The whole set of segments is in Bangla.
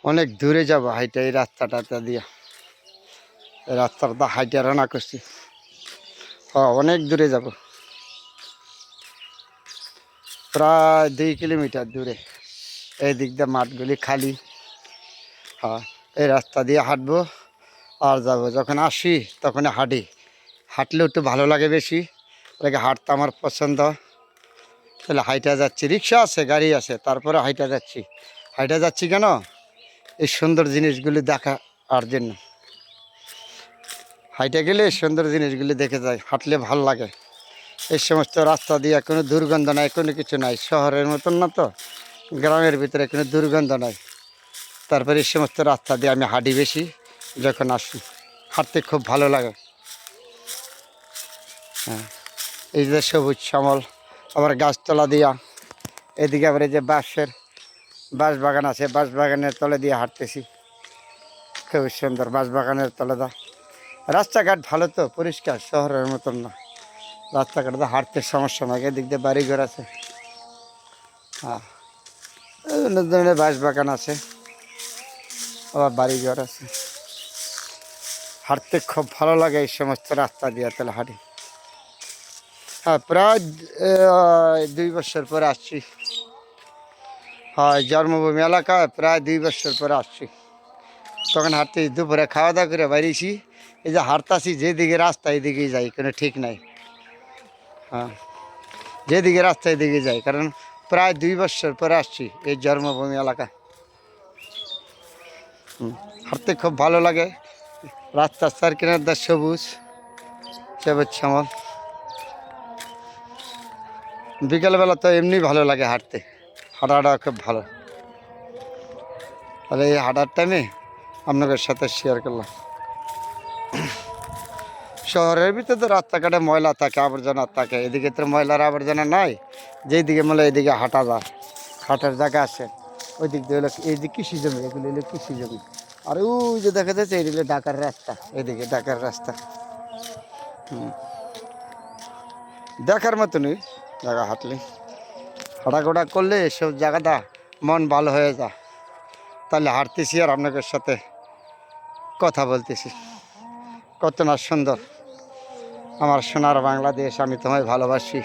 অনেক দূরে যাব হাইটা এই রাস্তাটা দিয়ে। এই রাস্তাটা হাইটা রান্না করছি। অনেক দূরে যাব, প্রায় 2 কিলোমিটার দূরে। এই দিক দিয়ে মাঠগুলি খালি। এই রাস্তা দিয়ে হাঁটবো আর যাবো। যখন আসি তখন হাঁটলেও একটু ভালো লাগে বেশি। হাঁটতে আমার পছন্দ। তাহলে হাইটা যাচ্ছি, রিক্সা আছে, গাড়ি আছে, তারপরে হাইটা যাচ্ছি কেন? এই সুন্দর জিনিসগুলি দেখা আর জন্য। হাইটা গেলে সুন্দর জিনিসগুলি দেখে যায়, হাঁটলে ভালো লাগে। এই সমস্ত রাস্তা দিয়ে কোনো দুর্গন্ধ নাই, কোনো কিছু নাই। শহরের মতন না তো, গ্রামের ভিতরে কোনো দুর্গন্ধ নাই। তারপরে এই সমস্ত রাস্তা দিয়ে আমি হাঁটি বেশি যখন আসি, হাঁটতে খুব ভালো লাগে। হ্যাঁ, এই যে সবুজ শ্যামল, আবার গাছতলা দিয়া। এদিকে আবার এই যে বাঁশ বাগান আছে, বাঁশ বাগানের তলে দিয়ে হাঁটতেছি। খুব সুন্দর বাঁশ বাগানের তলে দা। রাস্তাঘাট ভালো তো, পরিষ্কার, শহরের মতন না। রাস্তাঘাটে হাঁটতে সমস্যা নয়। এদিক দিয়ে বাড়িঘর আছে। হ্যাঁ, বিভিন্ন ধরনের বাঁশ বাগান আছে, আবার বাড়িঘর আছে। হাঁটতে খুব ভালো লাগে এই সমস্ত রাস্তা দিয়ে, তাহলে হাঁটি। হ্যাঁ, প্রায় 2 বছর পরে আসছি। হয়, জন্মভূমি এলাকায় প্রায় 2 বছর পরে আসছি। তখন হাঁটতে দুপুরে খাওয়া দাওয়া করে বেরিয়েছি। এই যে হাঁটতাছি, যেদিকে রাস্তা এদিকেই যাই, কোনো ঠিক নাই। হ্যাঁ, যেদিকে রাস্তা এদিকে যাই, কারণ প্রায় 2 বছর পরে আসছি এই জন্মভূমি এলাকা। হাঁটতে খুব ভালো লাগে। রাস্তার চার কিনার সবুজ সবুজ শ্যামল। বিকেলবেলা তো এমনি ভালো লাগে হাঁটতে, হাঁটাটা খুব ভালো। তাহলে এই হাঁটার টাইমে আপনাদের সাথে শেয়ার করলাম। শহরের ভিতরে তো রাস্তাঘাটে ময়লা থাকে, আবর্জনা থাকে। এদিকে তো ময়লার আবর্জনা নাই। যেদিকে ময়লা এদিকে হাঁটা যায়, হাঁটার জায়গা আছে। ওই দিক দিয়ে হলো এই যে কৃষি জমি, এগুলো হলো কৃষি জমি। আর ওই যে দেখা যাচ্ছে এই হলো ঢাকার রাস্তা, এদিকে ঢাকার রাস্তা। দেখার মতনই জায়গা, হাঁটলে হাঁটাঘোটা করলে এসব জায়গাটা মন ভালো হয়ে যায়। তাহলে হাঁটতেছি আর আপনাদের সাথে কথা বলতেছি। কত না সুন্দর আমার সোনার বাংলাদেশ। আমি তোমায় ভালোবাসি,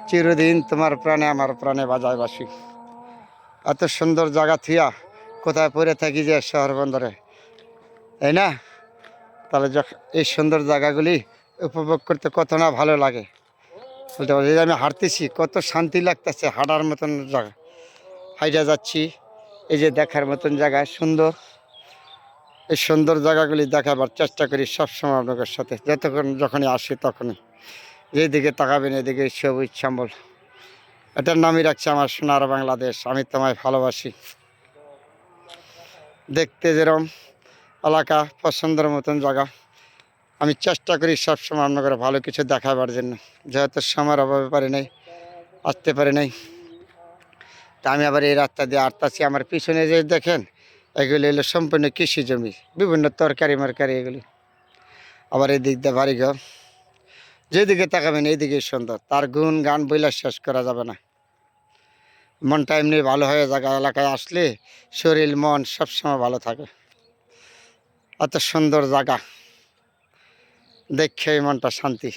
চিরদিন তোমার প্রাণে আমার প্রাণে বাজায় বাসি। এত সুন্দর জায়গা থিয়া কোথায় পড়ে থাকি যে শহর বন্দরে, তাই না? তাহলে যখন এই সুন্দর জায়গাগুলি উপভোগ করতে কত না ভালো লাগে। বলতে পারি যে আমি হাঁটতেছি, কত শান্তি লাগতেছে। হাঁটার মতন জায়গা, হাইটা যাচ্ছি। এই যে দেখার মতন জায়গা সুন্দর। এই সুন্দর জায়গাগুলি দেখাবার চেষ্টা করি সবসময় আপনাদের সাথে, যখনই আসি তখনই। যেদিকে তাকাবেন এদিকে সবুজ শ্যামল। এটার নামই রাখছে আমার সোনার বাংলাদেশ। আমি তোমায় ভালোবাসি। দেখতে যেরকম এলাকা, পছন্দের মতন জায়গা। আমি চেষ্টা করি সবসময় আপনাদের ভালো কিছু দেখাবার জন্য। যেহেতু সময়ের অভাবে আসতে পারি নাই, তা আমি আবার এই রাস্তা দিয়ে আসতেছি। আমার পিছনে যে দেখেন, এগুলি হলো সম্পূর্ণ কৃষি জমি, বিভিন্ন তরকারি মারকারি এগুলি। আবার এই দিক দিয়ে বাড়িঘর। যেদিকে তাকাবেন এইদিকে সুন্দর, তার গুণ গান বইলা শেষ করা যাবে না। মনটা এমনি ভালো হয়ে যায় এলাকায় আসলে, শরীর মন সবসময় ভালো থাকে। এত সুন্দর জায়গা দেখে মনটা শান্তি।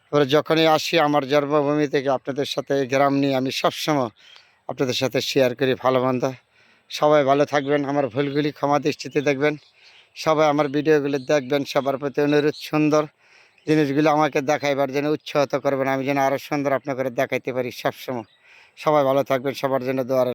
এবারে যখনই আসি আমার জন্মভূমি থেকে, আপনাদের সাথে এই গ্রাম নিয়ে আমি সবসময় আপনাদের সাথে শেয়ার করি ভালো মন্দ। সবাই ভালো থাকবেন, আমার ভুলগুলি ক্ষমা দৃষ্টিতে দেখবেন। সবাই আমার ভিডিওগুলি দেখবেন। সবার প্রতি অনুরোধ, সুন্দর জিনিসগুলো আমাকে দেখাইবার জন্য উৎসাহিত করবেন, আমি যেন আরও সুন্দর আপনাকে দেখাইতে পারি সবসময়। সবাই ভালো থাকবেন, সবার জন্য দোয়া।